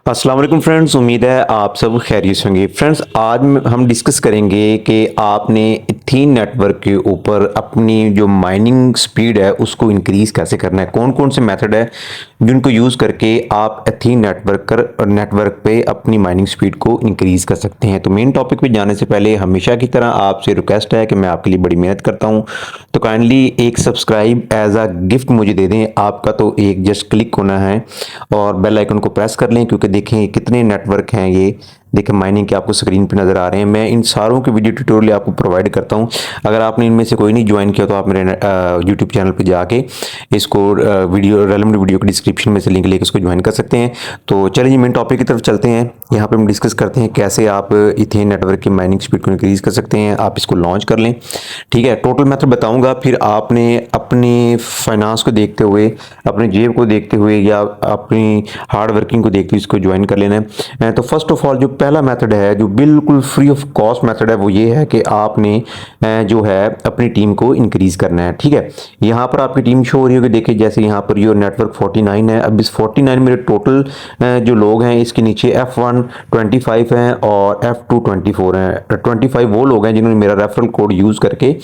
अस्सलाम वालेकुम फ्रेंड्स, उम्मीद है आप सब खैरियत से होंगे। फ्रेंड्स, आज हम डिस्कस करेंगे कि आपने इथीन नेटवर्क के ऊपर अपनी जो माइनिंग स्पीड है उसको इंक्रीज़ कैसे करना है। कौन कौन से मेथड है जिनको यूज़ करके आप इथीन नेटवर्क पे अपनी माइनिंग स्पीड को इंक्रीज़ कर सकते हैं। तो मेन टॉपिक पे जाने से पहले हमेशा की तरह आपसे रिक्वेस्ट है कि मैं आपके लिए बड़ी मेहनत करता हूँ, तो काइंडली एक सब्सक्राइब एज अ गिफ्ट मुझे दे दें। आपका तो एक जस्ट क्लिक होना है और बेल आइकन को प्रेस कर लें, क्योंकि देखें कितने नेटवर्क हैं ये। देखें माइनिंग के आपको स्क्रीन पे नज़र आ रहे हैं। मैं इन सारों के वीडियो ट्यूटोरियल आपको प्रोवाइड करता हूं। अगर आपने इनमें से कोई नहीं ज्वाइन किया तो आप मेरे यूट्यूब चैनल पे जाके इसको वीडियो रेलेवेंट वीडियो के डिस्क्रिप्शन में से लिंक लेकर इसको ज्वाइन कर सकते हैं। तो चलिए मेन टॉपिक की तरफ चलते हैं। यहाँ पे हम डिस्कस करते हैं कैसे आप इथेन नेटवर्क की माइनिंग स्पीड को इंक्रीज़ कर सकते हैं। आप इसको लॉन्च कर लें, ठीक है। टोटल मेथड बताऊँगा, फिर आपने अपनी फाइनेंस को देखते हुए, अपने जेब को देखते हुए या अपनी हार्ड वर्किंग को देखते हुए इसको ज्वाइन कर लेना है। तो फर्स्ट ऑफ ऑल जो पहला मेथड है, जो बिल्कुल फ्री ऑफ कॉस्ट मेथड है, वो ये है कि आपने जो है अपनी टीम को इंक्रीज करना है, ठीक है। यहाँ पर आपकी टीम शो हो रही होगी, देखिए जैसे यहाँ पर ये नेटवर्क 49 है। अब इस 49 मेरे टोटल जो लोग हैं, इसके नीचे F1 25 हैं और F2 24 हैं। 25 वो लोग हैं जिन्होंने मेरा रेफरल कोड यूज़ करके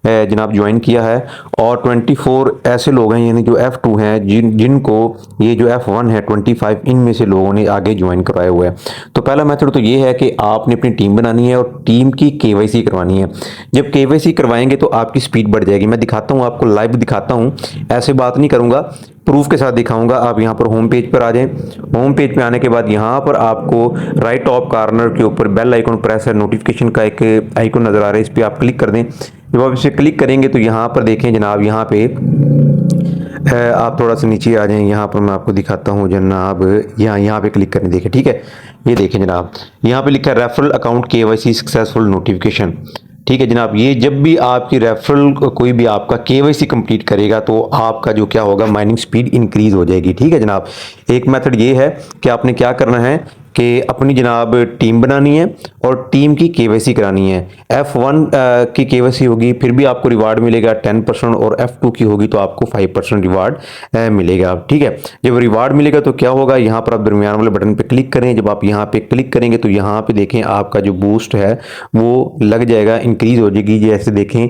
जनाब ज्वाइन किया है, और 24 ऐसे लोग हैं यानी जो F2 हैं जिनको ये जो F1 है 25 इनमें से लोगों ने आगे ज्वाइन करवाया हुआ है। तो पहला मेथड तो ये है कि आपने अपनी टीम बनानी है और टीम की केवाईसी करवानी है। जब केवाईसी करवाएंगे तो आपकी स्पीड बढ़ जाएगी। मैं दिखाता हूँ, आपको लाइव दिखाता हूँ, ऐसे बात नहीं करूँगा, प्रूफ के साथ दिखाऊंगा। आप यहाँ पर होम पेज पर आ जाएं। होम पेज पे आने के बाद यहाँ पर आपको राइट टॉप कॉर्नर के ऊपर बेल आइकन प्रेस है, नोटिफिकेशन का एक आइकन नज़र आ रहा है, इस पर आप क्लिक कर दें। जब आप इसे क्लिक करेंगे तो यहाँ पर देखें जनाब, यहाँ पे आप थोड़ा सा नीचे आ जाएं। यहाँ पर मैं आपको दिखाता हूँ जनाब, यहाँ पे क्लिक करें, देखें, ठीक है। ये देखें जनाब, यहाँ पे लिखा है referral account KYC successful notification, ठीक है जनाब। ये जब भी आपकी रेफरल कोई भी आपका केवाईसी कंप्लीट करेगा तो आपका जो क्या होगा, माइनिंग स्पीड इंक्रीज हो जाएगी, ठीक है जनाब। एक मेथड ये है कि आपने क्या करना है कि अपनी जनाब टीम बनानी है और टीम की केवाईसी करानी है। F1 की केवाईसी होगी, फिर भी आपको रिवार्ड मिलेगा 10%, और F2 की होगी तो आपको 5% रिवार्ड मिलेगा, ठीक है। जब रिवार्ड मिलेगा तो क्या होगा, यहाँ पर आप दरमियान वाले बटन पे क्लिक करें। जब आप यहाँ पे क्लिक करेंगे तो यहाँ पे देखें आपका जो बूस्ट है वो लग जाएगा, इंक्रीज हो जाएगी। जैसे देखें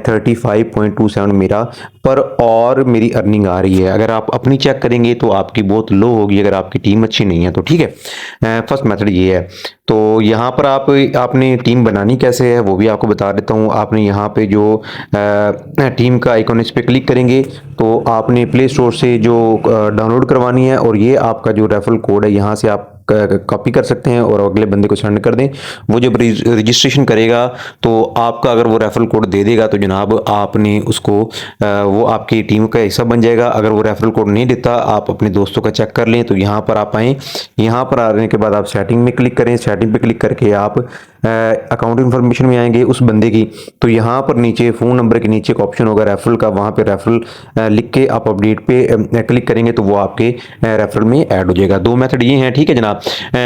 35.27 मेरा पर और मेरी अर्निंग आ रही है। अगर आप अपनी चेक करेंगे तो आपकी बहुत लो होगी अगर आपकी टीम अच्छी नहीं है तो, ठीक है। फर्स्ट मेथड ये है। तो यहाँ पर आपने टीम बनानी कैसे है वो भी आपको बता देता हूँ। आपने यहाँ पे जो टीम का आइकॉन, इस पे क्लिक करेंगे तो आपने प्ले स्टोर से जो डाउनलोड करवानी है, और ये आपका जो रेफरल कोड है यहाँ से आप कॉपी कर सकते हैं और अगले बंदे को सेंड कर दें। वो जब रजिस्ट्रेशन करेगा तो आपका अगर वो रेफरल कोड दे देगा तो जनाब आपने उसको वो आपकी टीम का हिस्सा बन जाएगा। अगर वो रेफरल कोड नहीं देता, आप अपने दोस्तों का चेक कर लें। तो यहाँ पर आप आएँ, यहाँ पर आने के बाद आप सेटिंग में क्लिक करें। सेटिंग पे क्लिक करके आप अकाउंट इन्फॉर्मेशन में आएंगे उस बंदे की। तो यहाँ पर नीचे फ़ोन नंबर के नीचे एक ऑप्शन होगा रेफरल का, वहाँ पे रेफरल लिख के आप अपडेट पे क्लिक करेंगे तो वो आपके रेफरल में ऐड हो जाएगा। दो मेथड ये हैं, ठीक है जनाब।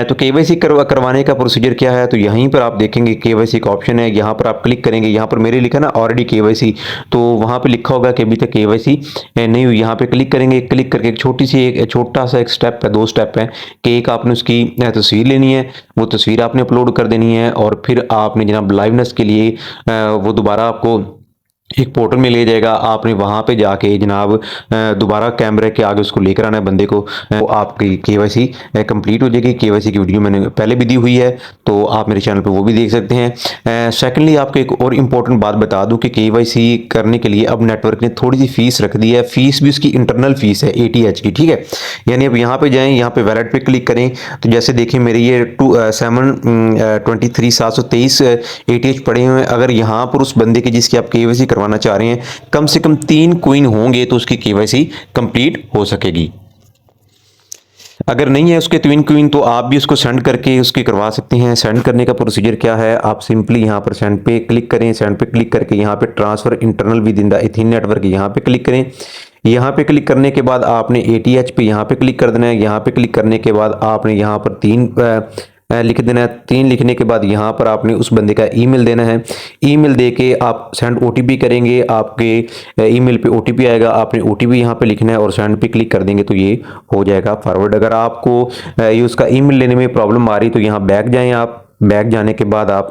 तो केवाईसी करवाने का प्रोसीजर क्या है, तो यहीं पर आप देखेंगे केवाईसी का ऑप्शन है, यहाँ पर आप क्लिक करेंगे। यहाँ पर मेरे लिखा ना ऑलरेडी केवाईसी, तो वहाँ पे लिखा होगा कि अभी तक केवाईसी नहीं हुई। यहाँ पे क्लिक करेंगे, क्लिक करके एक छोटा सा एक स्टेप है, दो स्टेप है कि एक आपने उसकी तस्वीर लेनी है, वो तस्वीर आपने अपलोड कर देनी है, और फिर आपने जनाब लाइवनेस के लिए वो दोबारा आपको एक पोर्टल में ले जाएगा। आपने वहाँ पे जाके जनाब दोबारा कैमरे के आगे उसको लेकर आना है बंदे को। तो आपकी केवाईसी कंप्लीट हो जाएगी। केवाईसी की वीडियो मैंने पहले भी दी हुई है, तो आप मेरे चैनल पे वो भी देख सकते हैं। सेकेंडली आपको एक और इम्पोर्टेंट बात बता दूं कि केवाईसी करने के लिए अब नेटवर्क ने थोड़ी सी फीस रख दी है। फीस भी उसकी इंटरनल फीस है ATH की, ठीक है। यानी अब यहाँ पे जाएँ, यहाँ पे वैलेट पे क्लिक करें तो जैसे देखिए मेरे ये 723 ATH पड़े हुए हैं। अगर यहाँ पर उस बंदे की जिसकी आप केवाईसी करवाना चाह रहे हैं कम से कम 3 कॉइन होंगे तो उसकी केवाईसी कंप्लीट हो सकेगी। अगर नहीं है उसके ट्विन क्वीन तो आप भी उसको सेंड करके उसकी करवा सकते हैं। सेंड करने का प्रोसीजर क्या है, आप सिंपली यहाँ पर सेंड पे क्लिक करें। सेंड पे क्लिक करके यहाँ पे transfer internal with in the ethene network यहाँ पे क्लिक करें। यहाँ पे क्लिक करने के बाद आपने ATH पे यहाँ पे क्लिक कर देना है। यहाँ पे क्लिक करने के बाद आपने यहाँ पर 3 लिख देना है। 3 लिखने के बाद यहाँ पर आपने उस बंदे का ईमेल देना है। ईमेल दे के आप सेंड ओटीपी करेंगे, आपके ईमेल पे ओटीपी आएगा, आपने ओटीपी यहाँ पे लिखना है और सेंड पे क्लिक कर देंगे तो ये हो जाएगा फॉरवर्ड। अगर आपको ये उसका ईमेल लेने में प्रॉब्लम आ रही तो यहाँ बैक जाएँ आप। बैक जाने के बाद आप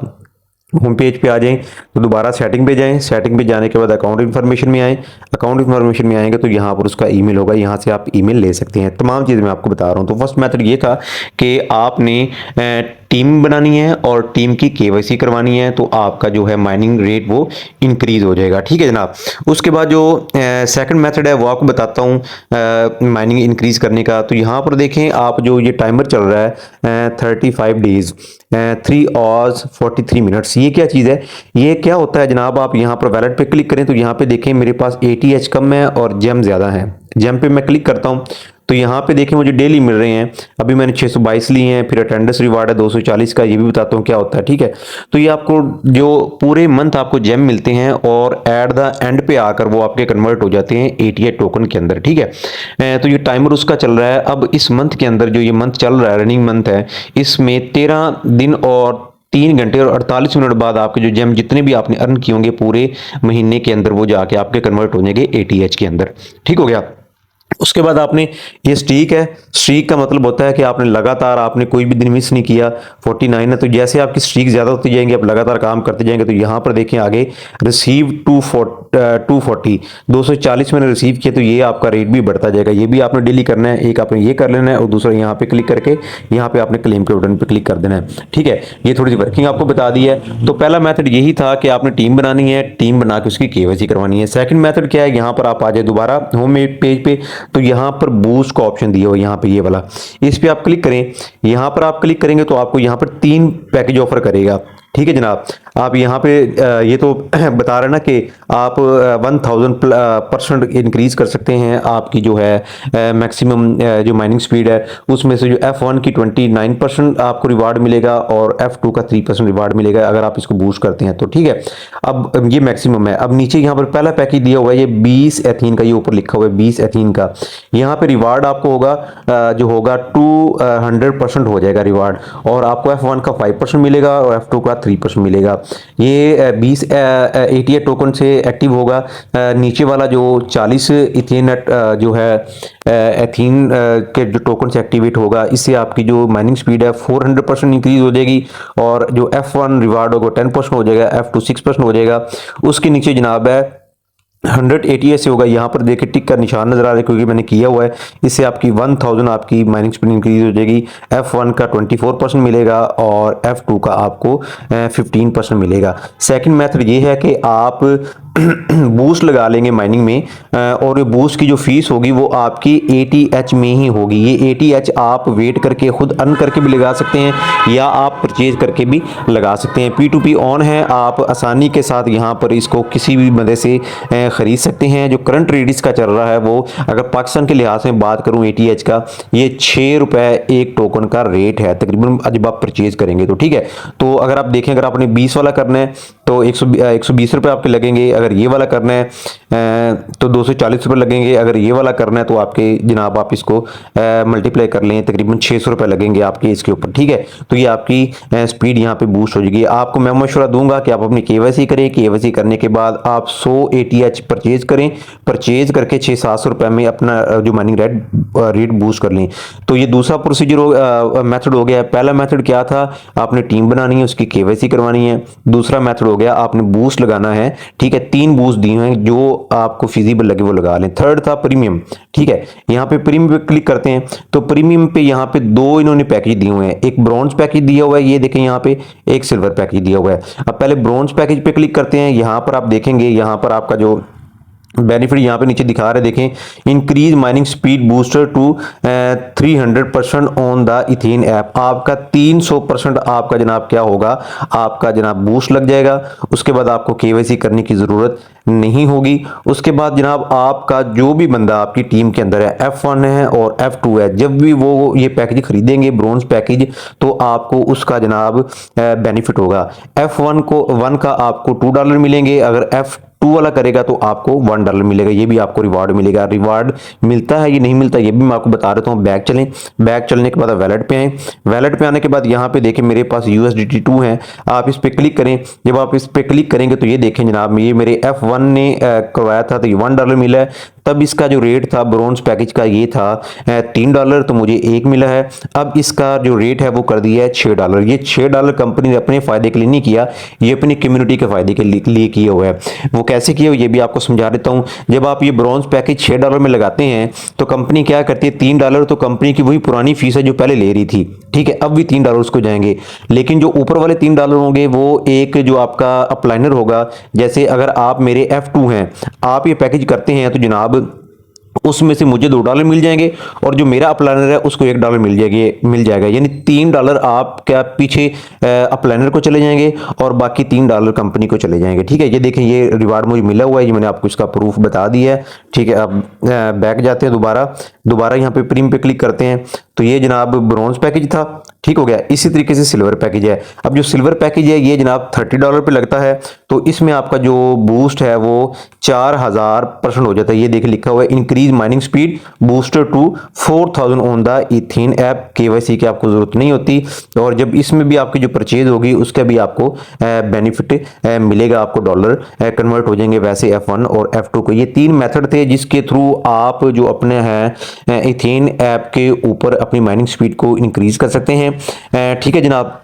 होम पेज पे आ जाएं तो दोबारा सेटिंग पे जाएं। सेटिंग पे जाने के बाद अकाउंट इन्फॉर्मेशन में आएँ। अकाउंट इन्फॉर्मेशन में आएंगे तो यहाँ पर उसका ईमेल होगा, यहाँ से आप ईमेल ले सकते हैं। तमाम चीज़ मैं आपको बता रहा हूँ। तो फर्स्ट मेथड ये था कि आपने टीम बनानी है और टीम की केवाईसी करवानी है तो आपका जो है माइनिंग रेट वो इंक्रीज हो जाएगा। ठीक है जनाब। उसके बाद जो सेकंड मेथड है वो आपको बताता हूँ माइनिंग इंक्रीज करने का। तो यहाँ पर देखें आप, जो ये टाइमर चल रहा है 35 डेज 3 आवर्स 43 मिनट्स, ये क्या चीज़ है? ये क्या होता है जनाब? आप यहाँ पर वैलेट पे क्लिक करें तो यहाँ पे देखें मेरे पास ATH कम है और जेम ज़्यादा है। जेम पे मैं क्लिक करता हूँ तो यहाँ पे देखें मुझे डेली मिल रहे हैं। अभी मैंने 622 लिए हैं। फिर अटेंडेंस रिवार्ड है 240 का, ये भी बताता हूँ क्या होता है। ठीक है। तो ये आपको जो पूरे मंथ आपको जेम मिलते हैं और एट द एंड पे आकर वो आपके कन्वर्ट हो जाते हैं ATH टोकन के अंदर। ठीक है। तो ये टाइमर उसका चल रहा है। अब इस मंथ के अंदर जो ये मंथ चल रहा है, रनिंग मंथ है, इसमें 13 दिन और 3 घंटे और 48 मिनट बाद आपके जो जेम जितने भी आपने अर्न किए होंगे पूरे महीने के अंदर वो जाके आपके कन्वर्ट हो जाएंगे ATH के अंदर। ठीक हो गया। उसके बाद आपने ये स्ट्रीक है। स्ट्रीक का मतलब होता है कि आपने लगातार, आपने कोई भी दिन मिस नहीं किया। 49 है तो जैसे आपकी स्ट्रीक ज़्यादा होती जाएंगी, आप लगातार काम करते जाएंगे तो यहाँ पर देखें आगे रिसीव 240 मैंने रिसीव किया तो ये आपका रेट भी बढ़ता जाएगा। ये भी आपने डेली करना है। एक आपने ये कर लेना है और दूसरा यहाँ पे क्लिक करके यहाँ पे आपने क्लेम के बटन पे क्लिक कर देना है। ठीक है। ये थोड़ी सी वर्किंग आपको बता दी है। तो पहला मेथड यही था कि आपने टीम बनानी है, टीम बना के उसकी केवाईसी करवानी है। सेकंड मेथड क्या है? यहाँ पर आप आ जाए दोबारा होम पेज पे तो यहाँ पर बूस्ट का ऑप्शन दिया हो, यहाँ पे ये वाला, इस पे आप क्लिक करें। यहाँ पर आप क्लिक करेंगे तो आपको यहाँ पर 3 पैकेज ऑफर करेगा। ठीक है जनाब। आप यहाँ पे ये तो बता रहे ना कि आप 1000% इंक्रीज कर सकते हैं आपकी जो है मैक्सिमम जो माइनिंग स्पीड है उसमें से। जो F1 की 29% आपको रिवार्ड मिलेगा और F2 का 3% रिवार्ड मिलेगा अगर आप इसको बूस्ट करते हैं तो। ठीक है। अब ये मैक्सिमम है। अब नीचे यहाँ पर पहला पैकेज दिया हुआ है ये 20 एथीन का, ये ऊपर लिखा हुआ है 20 एथीन का। यहाँ पे रिवार्ड आपको होगा जो होगा 200% हो जाएगा रिवार्ड और आपको F1 का 5% मिलेगा और F2 का 3% मिलेगा। ये 20 ATH टोकन से एक्टिव होगा। नीचे वाला जो 40 इथेन जो है एथीन के जो टोकन से एक्टिवेट होगा, इससे आपकी जो माइनिंग स्पीड है 400% इंक्रीज हो जाएगी और जो F1 रिवार्ड होगा 10% हो जाएगा, F2 6% हो जाएगा। उसके नीचे जनाब है 100 ATH से होगा। यहाँ पर देखिए टिक का निशान नजर आ रहा है क्योंकि मैंने किया हुआ है। इससे आपकी 1000 आपकी माइनिंग स्पीड इंक्रीज हो जाएगी। F1 का 24% मिलेगा और F2 का आपको 15% मिलेगा। सेकंड मेथड ये है कि आप बूस्ट लगा लेंगे माइनिंग में और ये बूस्ट की जो फीस होगी वो आपकी ATH में ही होगी। ये ATH आप वेट करके खुद अर्न करके भी लगा सकते हैं या आप परचेज करके भी लगा सकते हैं। P2P ऑन है, आप आसानी के साथ यहाँ पर इसको किसी भी मदद से खरीद सकते हैं। जो करंट रेट इसका चल रहा है वो, अगर पाकिस्तान के लिहाज से बात करूं ATH का, ये 6 रुपए एक टोकन का रेट है तकरीबन जब आप परचेज करेंगे तो। ठीक है। तो अगर आप देखें, अगर आपने 20 वाला करना है तो 120 रुपये आपके लगेंगे। अगर ये वाला करना है तो 240 रुपये लगेंगे। अगर ये वाला करना है तो आपके जनाब आप इसको मल्टीप्लाई कर लें, तकरीबन 600 रुपये लगेंगे आपके इसके ऊपर। ठीक है। तो ये आपकी स्पीड यहाँ पे बूस्ट हो जाएगी। आपको मैं मशवरा दूंगा कि आप अपनी केवाईसी करें। केवाईसी करने के बाद आप 100 ATH परचेज करें। परचेज करके 600-700 रुपये में अपना जो माइनिंग रेट बूस्ट कर लें। तो ये दूसरा प्रोसीजर मेथड हो गया। पहला मेथड क्या था? आपने टीम बनानी है, उसकी केवाईसी करवानी है। दूसरा मेथड हो गया आपने बूस्ट लगाना है। ठीक है। 3 बूस्ट दिए हैं, जो आपको फिजिबल लगे वो लगा लें। थर्ड था प्रीमियम। ठीक है। यहाँ पे प्रीमियम पे क्लिक करते हैं तो प्रीमियम पे यहाँ पे 2 इन्होंने पैकेज दिए हुए हैं। एक ब्रॉन्ज पैकेज दिया हुआ है, ये देखें यहाँ पे, एक सिल्वर पैकेज दिया हुआ है। अब पहले ब्रॉन्ज पैकेज पे क्लिक करते हैं। यहाँ पर आप देखेंगे, यहाँ पर आपका जो बेनिफिट यहाँ पे नीचे दिखा रहे देखें, increase mining speed booster to 300% on the Ethan app. आपका 300% आपका जनाब क्या होगा, आपका जनाब बूस्ट लग जाएगा। उसके बाद आपको केवाईसी करने की जरूरत नहीं होगी। उसके बाद जनाब आपका जो भी बंदा आपकी टीम के अंदर है, F1 है और F2 है, जब भी वो ये पैकेज खरीदेंगे ब्रोंज पैकेज, तो आपको उसका जनाब बेनिफिट होगा। F1 को 1 का आपको $2 मिलेंगे। अगर टू वाला करेगा तो आपको $1 मिलेगा, ये भी आपको रिवार्ड मिलेगा। रिवार्ड मिलता है ये नहीं मिलता ये भी मैं आपको बता देता हूँ। बैक चलें, बैक चलने के बाद वैलेट पे आए, वैलेट पे आने के बाद यहाँ पे देखें मेरे पास USDT 2 है, आप इस पे क्लिक करें। जब आप इस पे क्लिक करेंगे तो ये देखें जनाब, ये मेरे F1 ने करवाया था तो ये $1 मिला है। तब इसका जो रेट था ब्रॉन्ज पैकेज का ये था $3, तो मुझे 1 मिला है। अब इसका जो रेट है वो कर दिया है $6। ये $6 कंपनी ने अपने फायदे के लिए नहीं किया, ये अपनी कम्युनिटी के फायदे के लिए किया हुआ है। वो कैसे किया ये भी आपको समझा देता हूँ। जब आप ये ब्रॉन्ज पैकेज $6 में लगाते हैं तो कंपनी क्या करती है, $3 तो कंपनी की वही पुरानी फीस है जो पहले ले रही थी, ठीक है, अब भी $3 उसको जाएंगे। लेकिन जो ऊपर वाले $3 होंगे वो एक जो आपका अपलाइनर होगा, जैसे अगर आप मेरे F2 हैं, आप ये पैकेज करते हैं तो जनाब उसमें से मुझे $2 मिल जाएंगे और जो मेरा अपलाइनर है उसको $1 मिल जाएगा, यानी $3 आप क्या पीछे अपलाइनर को चले जाएंगे और बाकी $3 कंपनी को चले जाएंगे, ठीक है। ये देखें ये रिवार्ड मुझे मिला हुआ है, ये मैंने आपको इसका प्रूफ बता दिया है, ठीक है। अब बैक जाते हैं, दोबारा यहाँ पे प्रीमियम पे क्लिक करते हैं तो ये जनाब ब्रॉन्ज पैकेज था, ठीक हो गया। इसी तरीके से सिल्वर पैकेज है। अब जो सिल्वर पैकेज है ये जनाब $30 पे लगता है, तो इसमें आपका जो बूस्ट है वो 4000% हो जाता है। ये देख लिखा हुआ है increase mining speed booster to 4000 on the Ethan app. KYC की आपको जरूरत नहीं होती और जब इसमें भी आपकी जो परचेज होगी उसका भी आपको बेनिफिट मिलेगा, आपको डॉलर कन्वर्ट हो जाएंगे वैसे F1 और F2 को। ये 3 मेथड थे जिसके थ्रू आप जो अपने हैं इथेन ऐप के ऊपर अपनी माइनिंग स्पीड को इंक्रीज कर सकते हैं, ठीक है जनाब।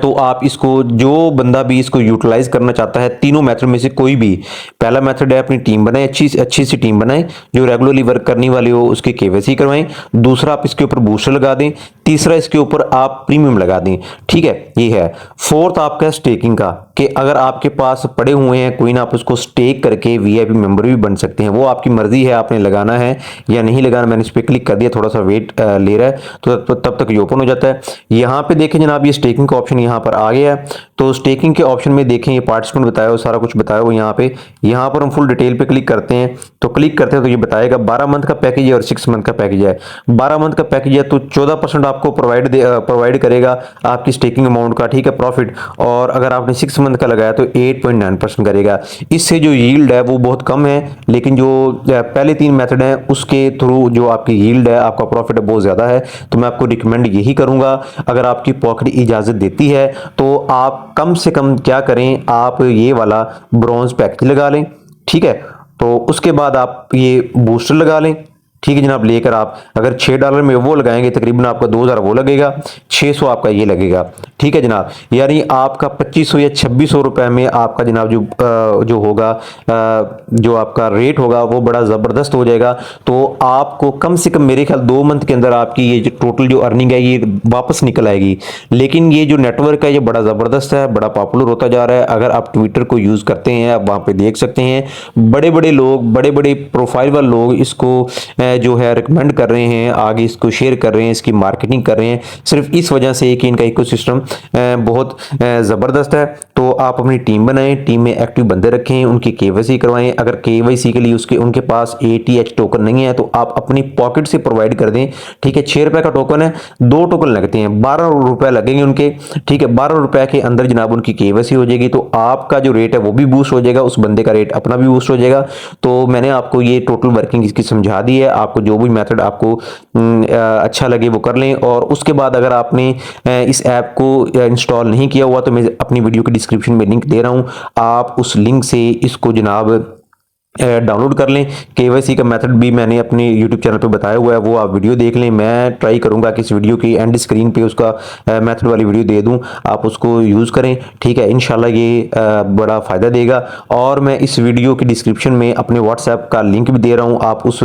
तो आप इसको जो बंदा भी इसको यूटिलाइज करना चाहता है, तीनों मेथड में से कोई भी, पहला मेथड है अपनी टीम बनाएं, अच्छी सी टीम बनाएं जो रेगुलरली वर्क करने वाली हो, उसकी KYC करवाएं। दूसरा आप इसके ऊपर बूस्टर लगा दें, तीसरा इसके ऊपर आप प्रीमियम लगा दें, ठीक है, ये है। फोर्थ आपका स्टेकिंग का, कि अगर आपके पास पड़े हुए हैं कोई ना, आप उसको स्टेक करके VIP मेंबर भी बन सकते हैं, वो आपकी मर्जी है, आपने लगाना है या नहीं लगाना। मैंने इस पर क्लिक कर दिया, थोड़ा सा वेट ले रहा है तो तब तक ये ओपन हो जाता है। यहाँ पे देखें जनाब ये स्टेकिंग का ऑप्शन यहाँ पर आ गया है, तो स्टेकिंग के ऑप्शन में देखें ये पार्टिसिपेंट बताया हो, सारा कुछ बताया हो यहाँ पर हम फुल डिटेल पे क्लिक करते हैं, तो क्लिक करते हैं तो ये बताएगा 12 मंथ का पैकेज है और 6 मंथ का पैकेज है। 12 मंथ का पैकेज है तो 14% आपको प्रोवाइड करेगा आपकी स्टेकिंग अमाउंट का, ठीक है, प्रॉफिट। और अगर आपने 6 मंथ का लगाया तो 8.9% करेगा। इससे जो यील्ड है वो बहुत कम है, लेकिन जो पहले 3 मेथड हैं उसके थ्रू जो आपकी यील्ड है, आपका प्रॉफिट है, बहुत ज्यादा है। तो मैं आपको रिकमेंड यही करूंगा, अगर आपकी पॉकेट इजाजत देती है तो आप कम से कम क्या करें, आप ये वाला ब्रॉन्ज पैकेज लगा लें, ठीक है। तो उसके बाद आप ये बूस्टर लगा लें, ठीक है जनाब। लेकर आप अगर $6 में वो लगाएंगे तकरीबन आपका 2000 वो लगेगा, 600 आपका ये लगेगा, ठीक है जनाब। यानी आपका 2500 या 2600 रुपए में आपका जनाब जो होगा, जो आपका रेट होगा वो बड़ा ज़बरदस्त हो जाएगा। तो आपको कम से कम मेरे ख्याल 2 मंथ के अंदर आपकी ये जो टोटल जो अर्निंग है ये वापस निकल आएगी। लेकिन ये जो नेटवर्क है ये बड़ा ज़बरदस्त है, बड़ा पॉपुलर होता जा रहा है। अगर आप ट्विटर को यूज़ करते हैं आप वहाँ पे देख सकते हैं बड़े बड़े लोग, बड़े बड़े प्रोफाइल वाले लोग इसको जो है रिकमेंड कर रहे हैं, आगे इसको शेयर कर रहे हैं, इसकी मार्केटिंग कर रहे हैं, सिर्फ इस वजह से कि इनका इकोसिस्टम बहुत ज़बरदस्त है। तो आप अपनी टीम बनाएं, टीम में एक्टिव बंदे रखें, उनकी KYC करवाएं। अगर KYC के लिए उनके पास ATH टोकन नहीं है तो आप अपनी पॉकेट से प्रोवाइड कर दें, ठीक है। ₹6 का टोकन है, 2 टोकन लगते हैं, ₹12 लगेंगे उनके, ठीक है। ₹12 के अंदर जनाब उनकी KYC हो जाएगी, तो आपका जो रेट है वो भी बूस्ट हो जाएगा, उस बंदे का रेट अपना भी बूस्ट हो जाएगा। तो मैंने आपको ये टोटल वर्किंग इसकी समझा दी है, आपको जो भी मेथड आपको अच्छा लगे वो कर लें। और उसके बाद अगर आपने इस ऐप को इंस्टॉल नहीं किया हुआ तो मैं अपनी वीडियो के डिस्क्रिप्शन में लिंक दे रहा हूं, आप उस लिंक से इसको जनाब डाउनलोड कर लें। KYC का मेथड भी मैंने अपने YouTube चैनल पे बताया हुआ है, वो आप वीडियो देख लें। मैं ट्राई करूंगा कि इस वीडियो की एंड स्क्रीन पे उसका मेथड वाली वीडियो दे दूं, आप उसको यूज़ करें, ठीक है। इंशाल्लाह ये बड़ा फ़ायदा देगा। और मैं इस वीडियो की डिस्क्रिप्शन में अपने WhatsApp का लिंक भी दे रहा हूँ, आप उस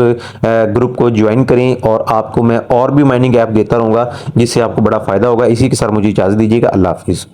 ग्रुप को ज्वाइन करें और आपको मैं और भी माइनिंग ऐप देता रहूँगा जिससे आपको बड़ा फ़ायदा होगा। इसी के साथ मुझे इजाज़त दीजिएगा, अल्लाह हाफिज़।